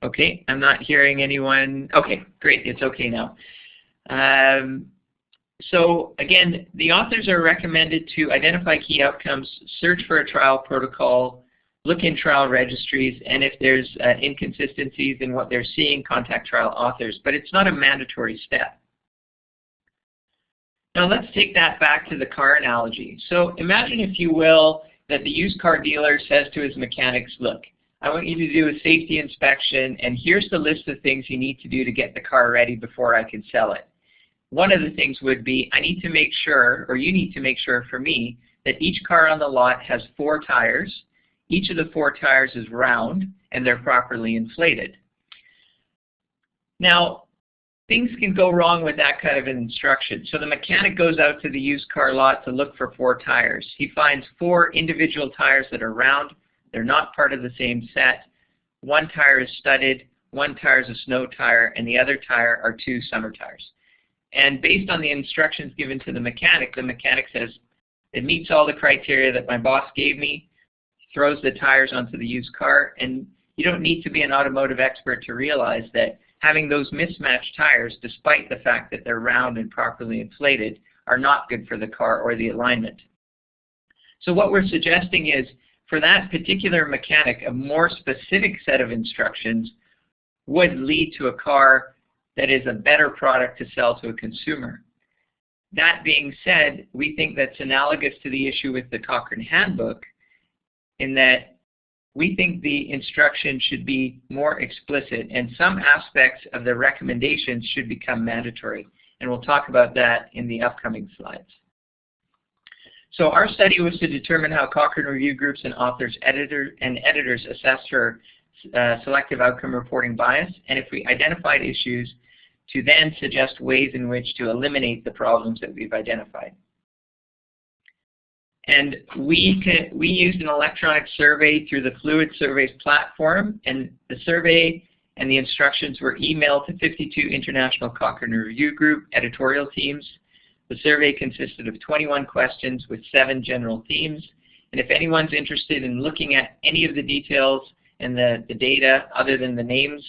Okay, I'm not hearing anyone. Okay, great, it's okay now. So again, the authors are recommended to identify key outcomes, search for a trial protocol, look in trial registries, and if there's inconsistencies in what they're seeing, contact trial authors. But it's not a mandatory step. Now let's take that back to the car analogy. So imagine, if you will, that the used car dealer says to his mechanics, look, I want you to do a safety inspection, and here's the list of things you need to do to get the car ready before I can sell it. One of the things would be, I need to make sure, or you need to make sure for me, that each car on the lot has 4 tires. Each of the 4 tires is round, and they're properly inflated. Now, things can go wrong with that kind of an instruction. So the mechanic goes out to the used car lot to look for 4 tires. He finds 4 individual tires that are round. They're not part of the same set. 1 tire is studded, 1 tire is a snow tire, and the other tire are 2 summer tires. And based on the instructions given to the mechanic says, it meets all the criteria that my boss gave me, throws the tires onto the used car, and you don't need to be an automotive expert to realize that having those mismatched tires, despite the fact that they're round and properly inflated, are not good for the car or the alignment. So what we're suggesting is, for that particular mechanic, a more specific set of instructions would lead to a car that is a better product to sell to a consumer. That being said, we think that's analogous to the issue with the Cochrane handbook, in that we think the instruction should be more explicit, and some aspects of the recommendations should become mandatory. And we'll talk about that in the upcoming slides. So our study was to determine how Cochrane Review Groups and authors, editors assess for selective outcome reporting bias, and if we identified issues, to then suggest ways in which to eliminate the problems that we've identified. And we used an electronic survey through the Fluid Surveys platform, and the survey and the instructions were emailed to 52 international Cochrane Review Group editorial teams. The survey consisted of 21 questions with 7 general themes. And if anyone's interested in looking at any of the details and the data other than the names,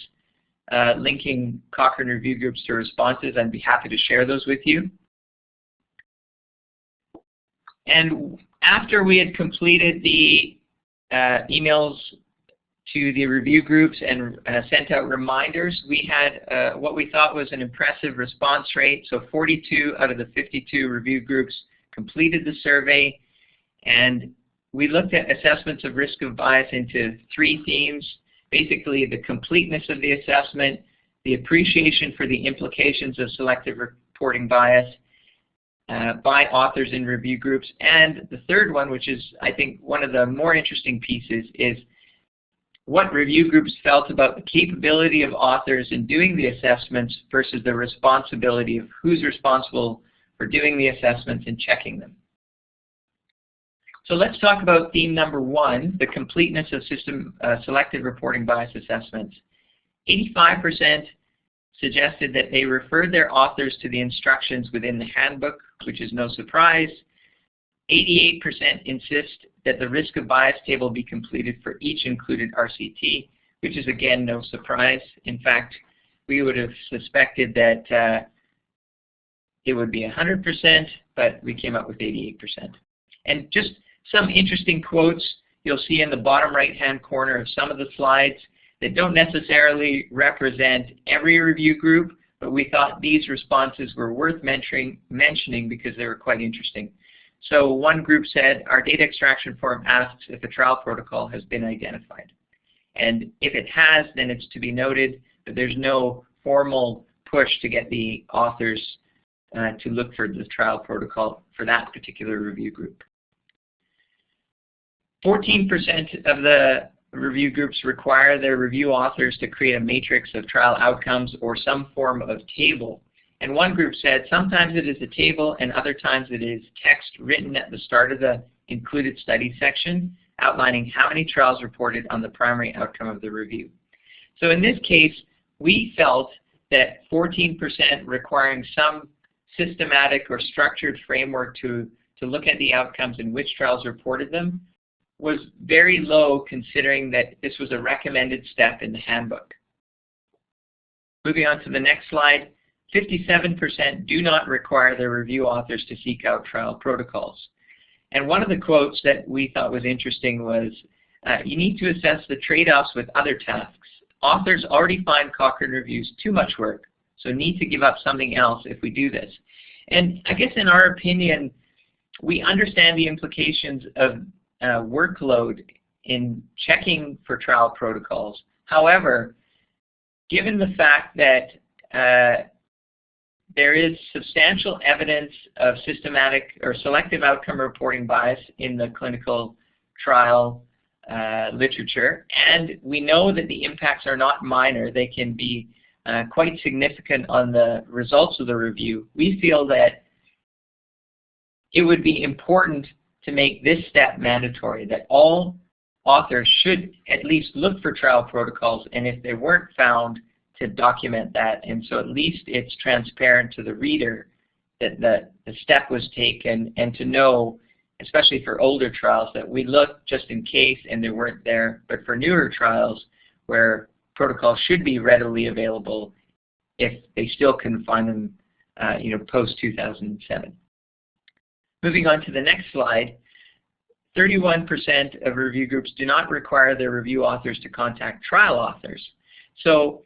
linking Cochrane Review Groups to responses, I'd be happy to share those with you. And after we had completed the emails to the review groups and sent out reminders, we had what we thought was an impressive response rate. So 42 out of the 52 review groups completed the survey, and we looked at assessments of risk of bias into 3 themes. Basically, the completeness of the assessment, the appreciation for the implications of selective reporting bias by authors in review groups, and the third one, which is I think one of the more interesting pieces, is what review groups felt about the capability of authors in doing the assessments versus the responsibility of who's responsible for doing the assessments and checking them. So let's talk about theme number 1, the completeness of selective reporting bias assessments. 85% suggested that they referred their authors to the instructions within the handbook, which is no surprise. 88% insist that the risk of bias table be completed for each included RCT, which is again no surprise. In fact, we would have suspected that it would be 100%, but we came up with 88%. And just some interesting quotes you'll see in the bottom right-hand corner of some of the slides that don't necessarily represent every review group, but we thought these responses were worth mentioning because they were quite interesting. So one group said, our data extraction form asks if a trial protocol has been identified. And if it has, then it's to be noted that there's no formal push to get the authors to look for the trial protocol for that particular review group. 14% of the review groups require their review authors to create a matrix of trial outcomes or some form of table. And one group said sometimes it is a table and other times it is text written at the start of the included study section outlining how many trials reported on the primary outcome of the review. So in this case, we felt that 14% requiring some systematic or structured framework to look at the outcomes and which trials reported them was very low, considering that this was a recommended step in the handbook. Moving on to the next slide, 57% do not require their review authors to seek out trial protocols. And one of the quotes that we thought was interesting was, you need to assess the trade-offs with other tasks. Authors already find Cochrane reviews too much work, so need to give up something else if we do this. And I guess in our opinion, we understand the implications of workload in checking for trial protocols. However, given the fact that there is substantial evidence of systematic or selective outcome reporting bias in the clinical trial literature, and we know that the impacts are not minor, they can be quite significant on the results of the review, we feel that it would be important to make this step mandatory, that all authors should at least look for trial protocols, and if they weren't found, to document that. And so at least it's transparent to the reader that the step was taken, and to know, especially for older trials, that we looked just in case and they weren't there. But for newer trials where protocols should be readily available, if they still couldn't find them post-2007. Moving on to the next slide, 31% of review groups do not require their review authors to contact trial authors. So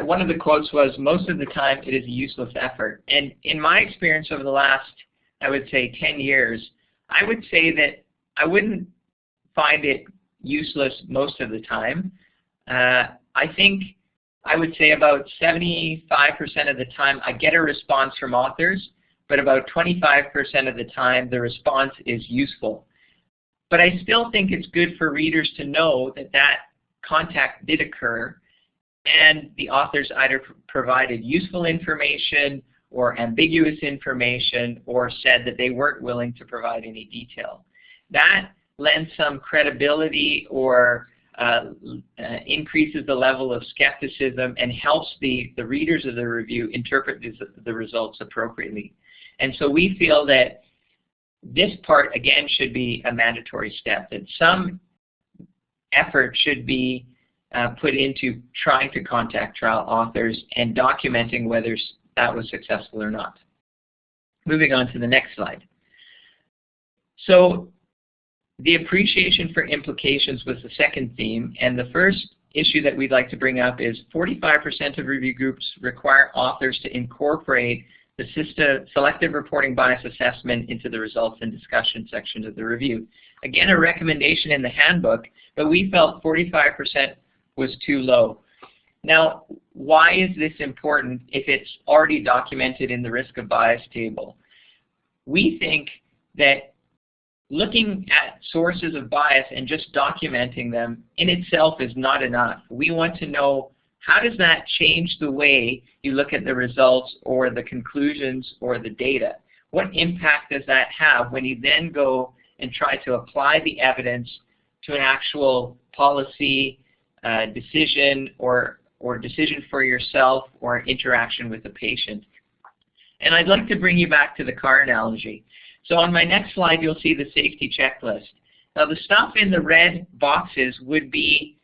one of the quotes was, most of the time it is a useless effort. And in my experience over the last, I would say, 10 years, I would say that I wouldn't find it useless most of the time. I think I would say about 75% of the time I get a response from authors, but about 25% of the time the response is useful. But I still think it's good for readers to know that that contact did occur, and the authors either provided useful information or ambiguous information, or said that they weren't willing to provide any detail. That lends some credibility or increases the level of skepticism and helps the readers of the review interpret the results appropriately. And so we feel that this part, again, should be a mandatory step, that some effort should be put into trying to contact trial authors and documenting whether that was successful or not. Moving on to the next slide. So the appreciation for implications was the second theme, and the first issue that we'd like to bring up is 45% of review groups require authors to incorporate the selective reporting bias assessment into the results and discussion section of the review. Again, a recommendation in the handbook, but we felt 45% was too low. Now, why is this important if it's already documented in the risk of bias table? We think that looking at sources of bias and just documenting them in itself is not enough. We want to know, how does that change the way you look at the results or the conclusions or the data? What impact does that have when you then go and try to apply the evidence to an actual policy decision or decision for yourself or interaction with the patient? And I'd like to bring you back to the car analogy. So on my next slide, you'll see the safety checklist. Now, the stuff in the red boxes would be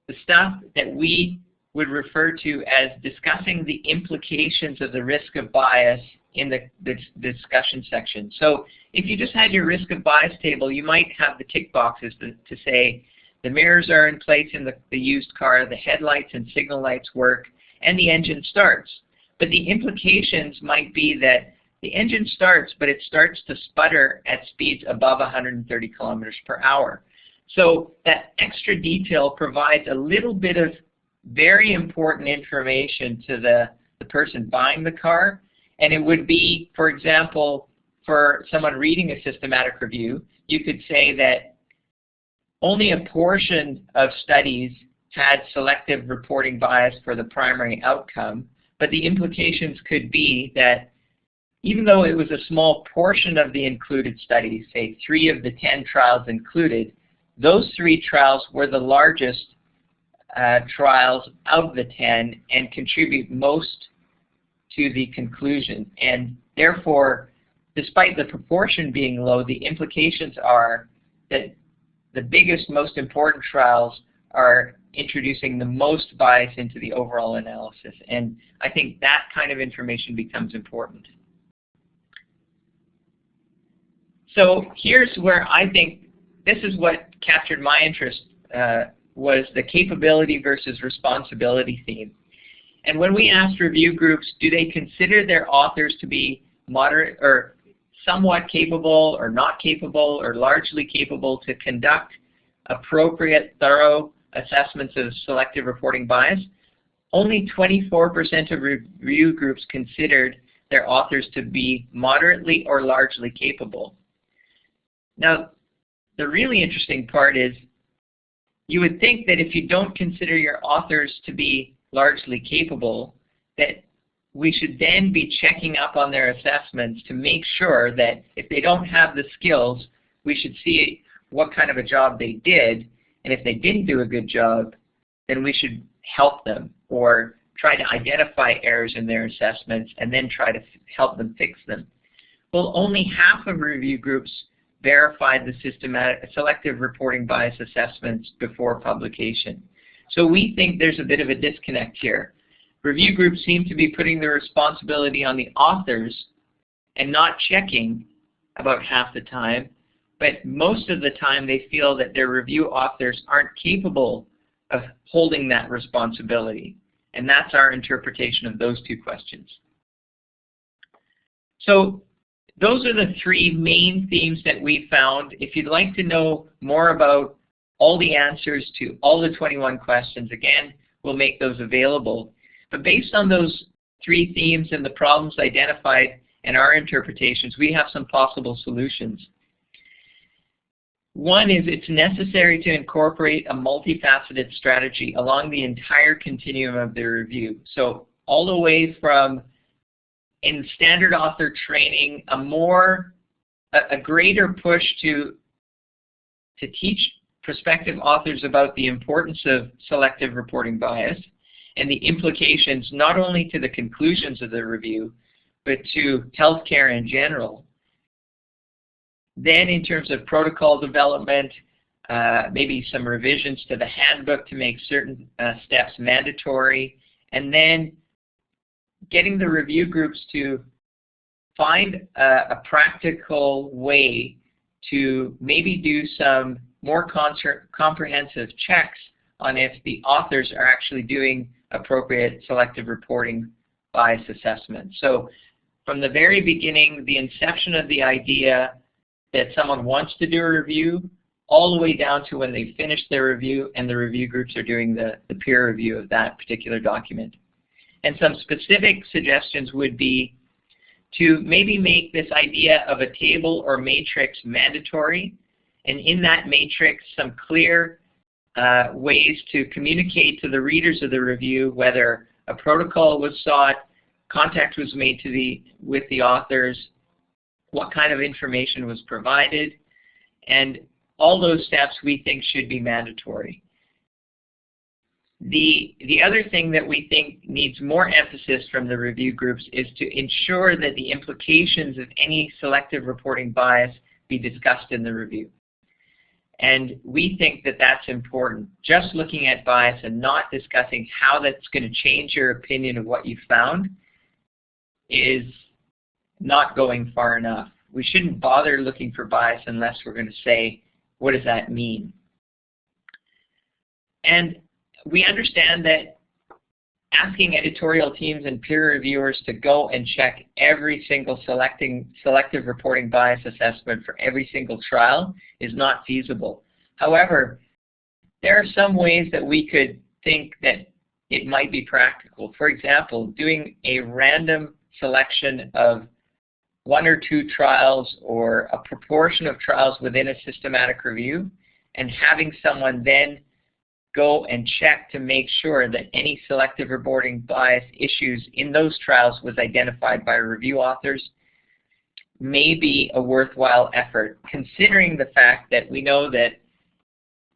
the stuff that we would refer to as discussing the implications of the risk of bias in the discussion section. So if you just had your risk of bias table, you might have the tick boxes to say the mirrors are in place in the used car, the headlights and signal lights work, and the engine starts. But the implications might be that the engine starts, but it starts to sputter at speeds above 130 kilometers per hour. So that extra detail provides a little bit of very important information to the person buying the car. And it would be, for example, for someone reading a systematic review, you could say that only a portion of studies had selective reporting bias for the primary outcome, but the implications could be that even though it was a small portion of the included studies, say 3 of the 10 trials included, those 3 trials were the largest trials of the 10 and contribute most to the conclusion. And therefore, despite the proportion being low, the implications are that the biggest, most important trials are introducing the most bias into the overall analysis. And I think that kind of information becomes important. So here's where I think this is what captured my interest, was the capability versus responsibility theme. And when we asked review groups, do they consider their authors to be moderate or somewhat capable or not capable or largely capable to conduct appropriate, thorough assessments of selective reporting bias, only 24% of review groups considered their authors to be moderately or largely capable. Now, the really interesting part is you would think that if you don't consider your authors to be largely capable, that we should then be checking up on their assessments to make sure that if they don't have the skills, we should see what kind of a job they did, and if they didn't do a good job, then we should help them or try to identify errors in their assessments and then try to help them fix them. Well, only half of review groups verified the selective reporting bias assessments before publication. So we think there's a bit of a disconnect here. Review groups seem to be putting the responsibility on the authors and not checking about half the time, but most of the time they feel that their review authors aren't capable of holding that responsibility. And that's our interpretation of those 2 questions. So those are the 3 main themes that we found. If you'd like to know more about all the answers to all the 21 questions, again, we'll make those available. But based on those 3 themes and the problems identified and our interpretations, we have some possible solutions. One is it's necessary to incorporate a multifaceted strategy along the entire continuum of the review. So all the way from in standard author training, a greater push to teach prospective authors about the importance of selective reporting bias and the implications not only to the conclusions of the review, but to healthcare in general. Then in terms of protocol development, maybe some revisions to the handbook to make certain steps mandatory, and then getting the review groups to find a practical way to maybe do some more comprehensive checks on if the authors are actually doing appropriate selective reporting bias assessment. So from the very beginning, the inception of the idea that someone wants to do a review, all the way down to when they finish their review and the review groups are doing the peer review of that particular document. And some specific suggestions would be to maybe make this idea of a table or matrix mandatory, and in that matrix some clear ways to communicate to the readers of the review whether a protocol was sought, contact was made with the authors, what kind of information was provided, and all those steps we think should be mandatory. The other thing that we think needs more emphasis from the review groups is to ensure that the implications of any selective reporting bias be discussed in the review. And we think that that's important. Just looking at bias and not discussing how that's going to change your opinion of what you found is not going far enough. We shouldn't bother looking for bias unless we're going to say, what does that mean? And we understand that asking editorial teams and peer reviewers to go and check every single selective reporting bias assessment for every single trial is not feasible. However, there are some ways that we could think that it might be practical. For example, doing a random selection of 1 or 2 trials or a proportion of trials within a systematic review and having someone then go and check to make sure that any selective reporting bias issues in those trials was identified by review authors may be a worthwhile effort, considering the fact that we know that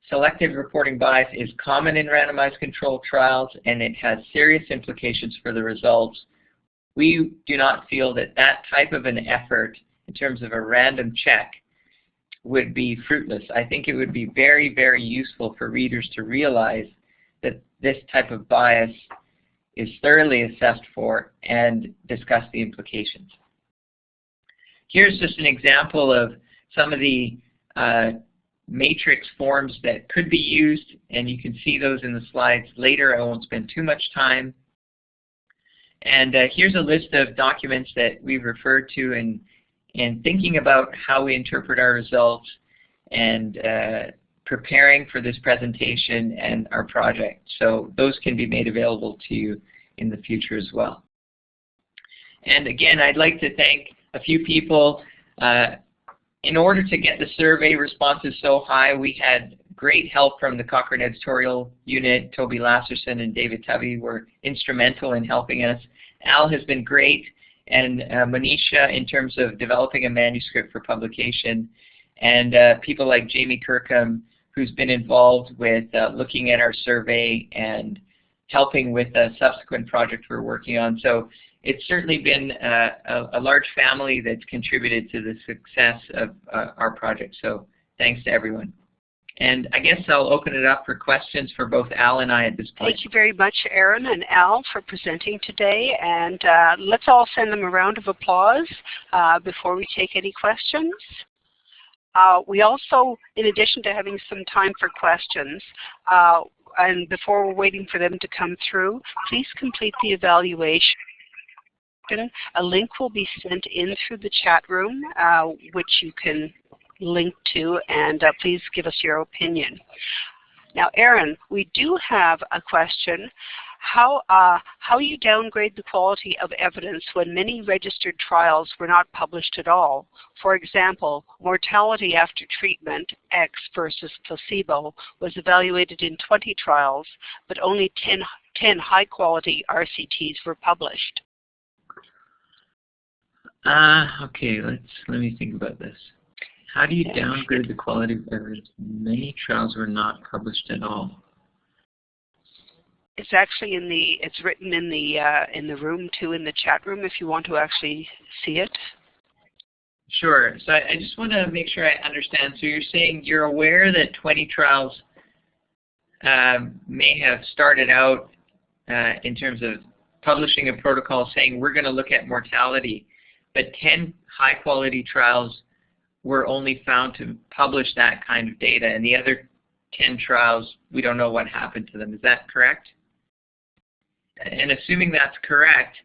selective reporting bias is common in randomized controlled trials and it has serious implications for the results. We do not feel that that type of an effort in terms of a random check would be fruitless. I think it would be very, very useful for readers to realize that this type of bias is thoroughly assessed for and discuss the implications. Here's just an example of some of the matrix forms that could be used, and you can see those in the slides later. I won't spend too much time. And here's a list of documents that we've referred to in thinking about how we interpret our results and preparing for this presentation and our project. So those can be made available to you in the future as well. And again, I'd like to thank a few people. In order to get the survey responses so high, we had great help from the Cochrane editorial unit. Toby Lasserson and David Tubby were instrumental in helping us. Al has been great, and Manisha in terms of developing a manuscript for publication, and people like Jamie Kirkham, who's been involved with looking at our survey and helping with a subsequent project we're working on. So it's certainly been a large family that's contributed to the success of our project. So thanks to everyone. And I guess I'll open it up for questions for both Al and I at this point. Thank you very much, Aaron and Al, for presenting today. And let's all send them a round of applause before we take any questions. We also, in addition to having some time for questions, and before we're waiting for them to come through, please complete the evaluation. A link will be sent in through the chat room, which you can link to, and please give us your opinion. Now, Aaron, we do have a question. How you downgrade the quality of evidence when many registered trials were not published at all? For example, mortality after treatment, X versus placebo, was evaluated in 20 trials, but only 10 high-quality RCTs were published. Okay, let me think about this. How do you downgrade the quality of evidence? Many trials were not published at all. It's actually it's written in the room too, in the chat room, if you want to actually see it. Sure. So I just want to make sure I understand. So you're saying you're aware that 20 trials may have started out in terms of publishing a protocol saying we're going to look at mortality, but 10 high-quality trials were only found to publish that kind of data, and the other 10 trials, we don't know what happened to them. Is that correct? And assuming that's correct,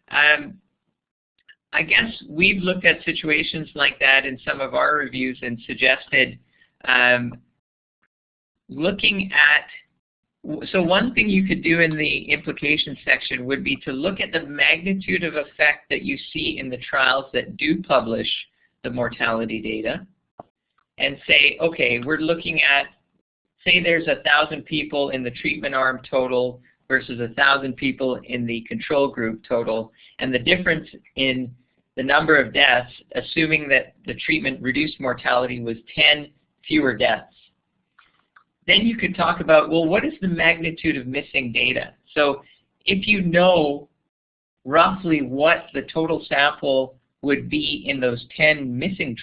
I guess we've looked at situations like that in some of our reviews and suggested looking at, so one thing you could do in the implications section would be to look at the magnitude of effect that you see in the trials that do publish the mortality data and say, okay, we're looking at, say there's 1,000 people in the treatment arm total versus 1,000 people in the control group total, and the difference in the number of deaths, assuming that the treatment reduced mortality, was 10 fewer deaths. Then you could talk about, well, what is the magnitude of missing data? So if you know roughly what the total sample would be in those 10 missing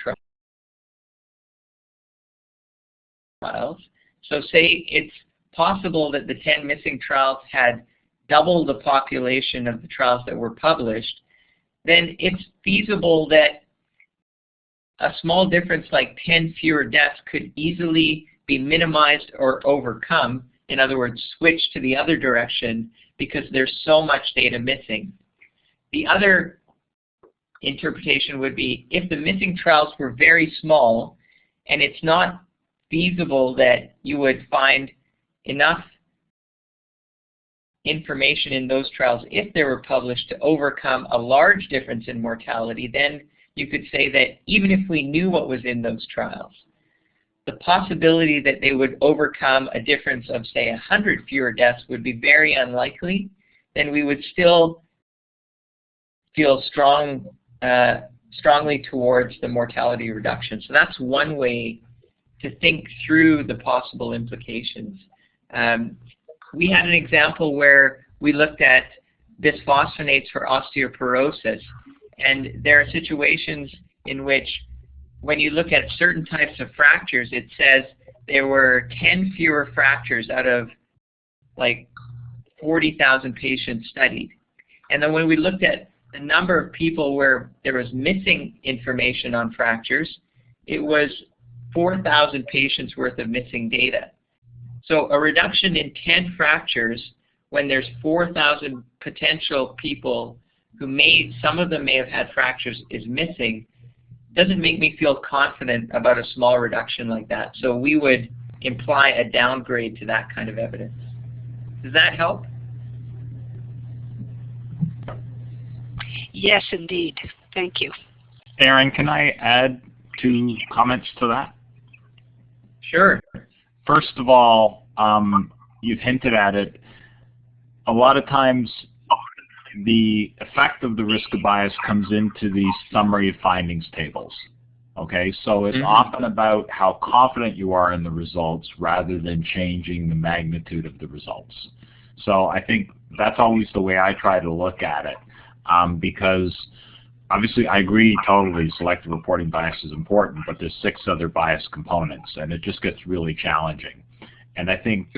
trials, so say it's possible that the 10 missing trials had double the population of the trials that were published, then it's feasible that a small difference like 10 fewer deaths could easily be minimized or overcome, in other words, switch to the other direction because there's so much data missing. The other interpretation would be if the missing trials were very small and it's not feasible that you would find enough information in those trials if they were published to overcome a large difference in mortality, then you could say that even if we knew what was in those trials, the possibility that they would overcome a difference of, say, 100 fewer deaths would be very unlikely. Then we would still feel strongly towards the mortality reduction. So that's one way to think through the possible implications. We had an example where we looked at bisphosphonates for osteoporosis, and there are situations in which when you look at certain types of fractures, it says there were 10 fewer fractures out of like 40,000 patients studied. And then when we looked at the number of people where there was missing information on fractures, it was 4,000 patients worth of missing data. So a reduction in 10 fractures when there's 4,000 potential people who some of them may have had fractures, is missing, doesn't make me feel confident about a small reduction like that. So we would imply a downgrade to that kind of evidence. Does that help? Yes, indeed. Thank you. Aaron, can I add 2 comments to that? Sure. First of all, you've hinted at it. A lot of times the effect of the risk of bias comes into these summary of findings tables. Okay, so it's often about how confident you are in the results rather than changing the magnitude of the results. So I think that's always the way I try to look at it, because obviously I agree totally selective reporting bias is important, but there's 6 other bias components and it just gets really challenging. And I think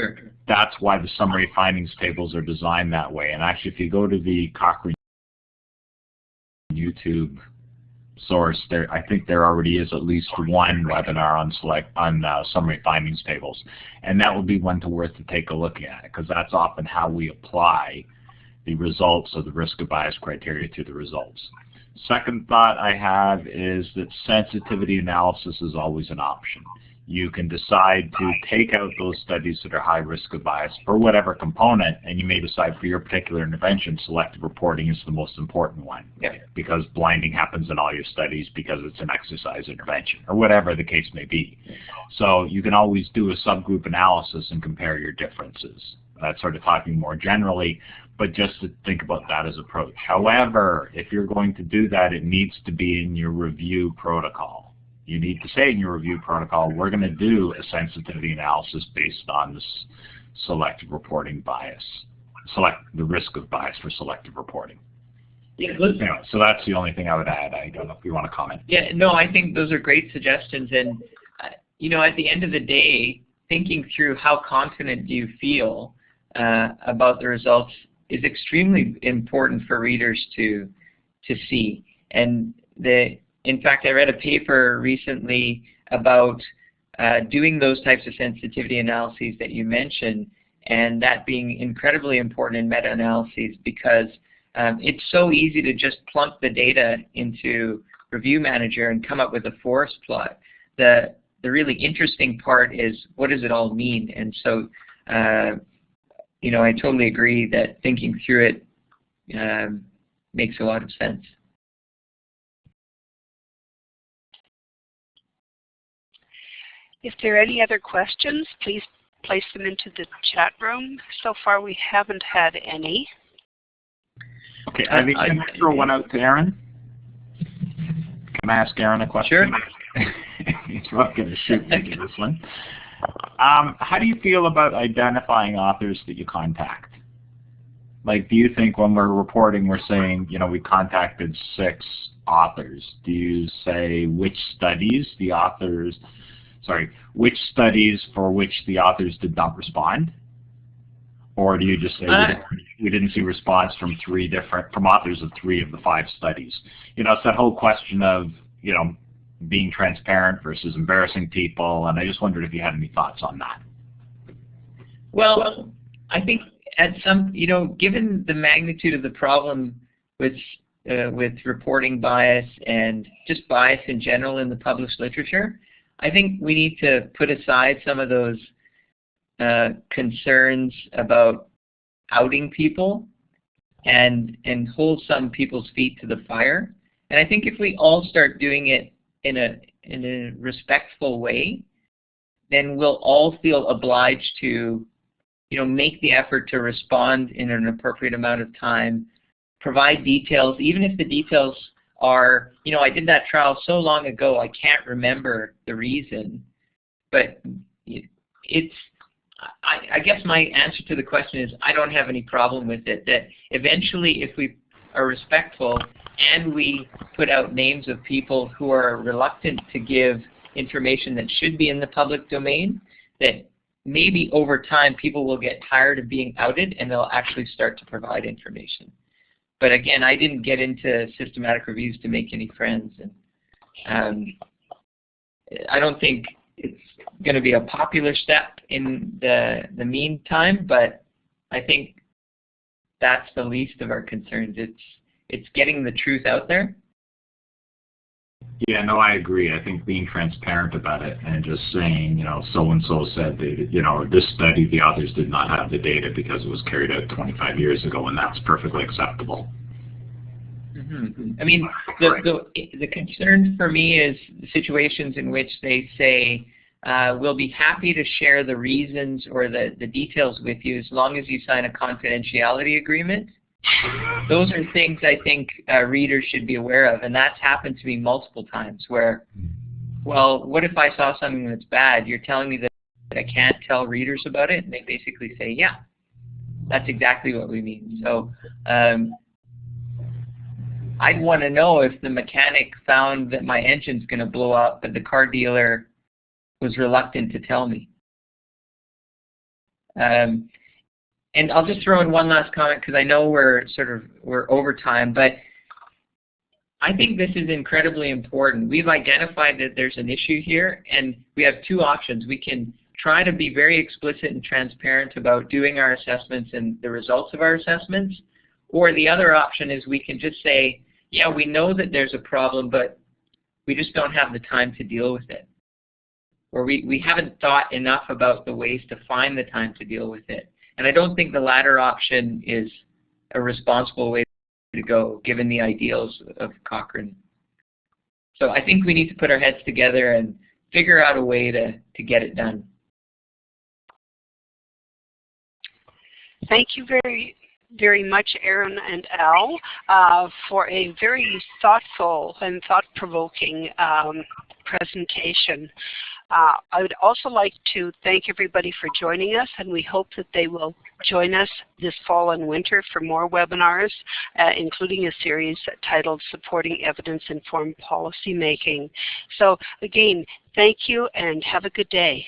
that's why the summary findings tables are designed that way. And actually, if you go to the Cochrane YouTube source, I think there already is at least one webinar on summary findings tables. And that would be one worth to take a look at, because that's often how we apply the results of the risk of bias criteria to the results. Second thought I have is that sensitivity analysis is always an option. You can decide to take out those studies that are high risk of bias for whatever component, and you may decide for your particular intervention, selective reporting is the most important one, because blinding happens in all your studies because it's an exercise intervention, or whatever the case may be. So you can always do a subgroup analysis and compare your differences. That's sort of talking more generally, but just to think about that as approach. However, if you're going to do that, it needs to be in your review protocol. You need to say in your review protocol, we're going to do a sensitivity analysis based on this selective reporting bias, the risk of bias for selective reporting. Yeah, anyway, so that's the only thing I would add. I don't know if you want to comment. Yeah, no, I think those are great suggestions. And, you know, at the end of the day, thinking through how confident do you feel about the results is extremely important for readers to see. And in fact, I read a paper recently about doing those types of sensitivity analyses that you mentioned, and that being incredibly important in meta-analyses because it's so easy to just plunk the data into Review Manager and come up with a forest plot. The really interesting part is, what does it all mean? And so, you know, I totally agree that thinking through it makes a lot of sense. If there are any other questions, please place them into the chat room. So far, we haven't had any. Okay, I think can I throw one out to Aaron? Can I ask Aaron a question? Sure. He's not going to shoot me to this one. How do you feel about identifying authors that you contact? Like, do you think when we're reporting, we're saying, you know, we contacted 6 authors? Do you say which studies the authors, which studies for which the authors did not respond? Or do you just say we didn't see response from authors of 3 of the 5 studies? You know, it's that whole question of, you know, being transparent versus embarrassing people, and I just wondered if you had any thoughts on that. Well, I think at some, you know, given the magnitude of the problem with reporting bias and just bias in general in the published literature, I think we need to put aside some of those concerns about outing people and hold some people's feet to the fire. And I think if we all start doing it in a respectful way, then we'll all feel obliged to, you know, make the effort to respond in an appropriate amount of time, provide details, even if the details are, you know, I did that trial so long ago I can't remember the reason. But it's, I guess my answer to the question is I don't have any problem with it, that eventually if we are respectful and we put out names of people who are reluctant to give information that should be in the public domain, that maybe over time people will get tired of being outed and they'll actually start to provide information. But again, I didn't get into systematic reviews to make any friends, and I don't think it's going to be a popular step in the meantime, but I think that's the least of our concerns. It's getting the truth out there. Yeah, no, I agree. I think being transparent about it and just saying, you know, so-and-so said that, you know, this study, the authors did not have the data because it was carried out 25 years ago, and that's perfectly acceptable. Mm-hmm. I mean, the concern for me is the situations in which they say, we'll be happy to share the reasons or the details with you as long as you sign a confidentiality agreement. Those are things I think readers should be aware of, and that's happened to me multiple times where, well, what if I saw something that's bad? You're telling me that I can't tell readers about it? And they basically say, yeah, that's exactly what we mean. So I'd want to know if the mechanic found that my engine's going to blow up, but the car dealer was reluctant to tell me. And I'll just throw in one last comment because I know we're over time, but I think this is incredibly important. We've identified that there's an issue here, and we have 2 options. We can try to be very explicit and transparent about doing our assessments and the results of our assessments, or the other option is we can just say, yeah, we know that there's a problem, but we just don't have the time to deal with it. Or we haven't thought enough about the ways to find the time to deal with it. And I don't think the latter option is a responsible way to go, given the ideals of Cochrane. So I think we need to put our heads together and figure out a way to get it done. Thank you very much, Aaron and Al, for a very thoughtful and thought-provoking presentation. I would also like to thank everybody for joining us, and we hope that they will join us this fall and winter for more webinars, including a series titled Supporting Evidence-Informed Policymaking. So again, thank you and have a good day.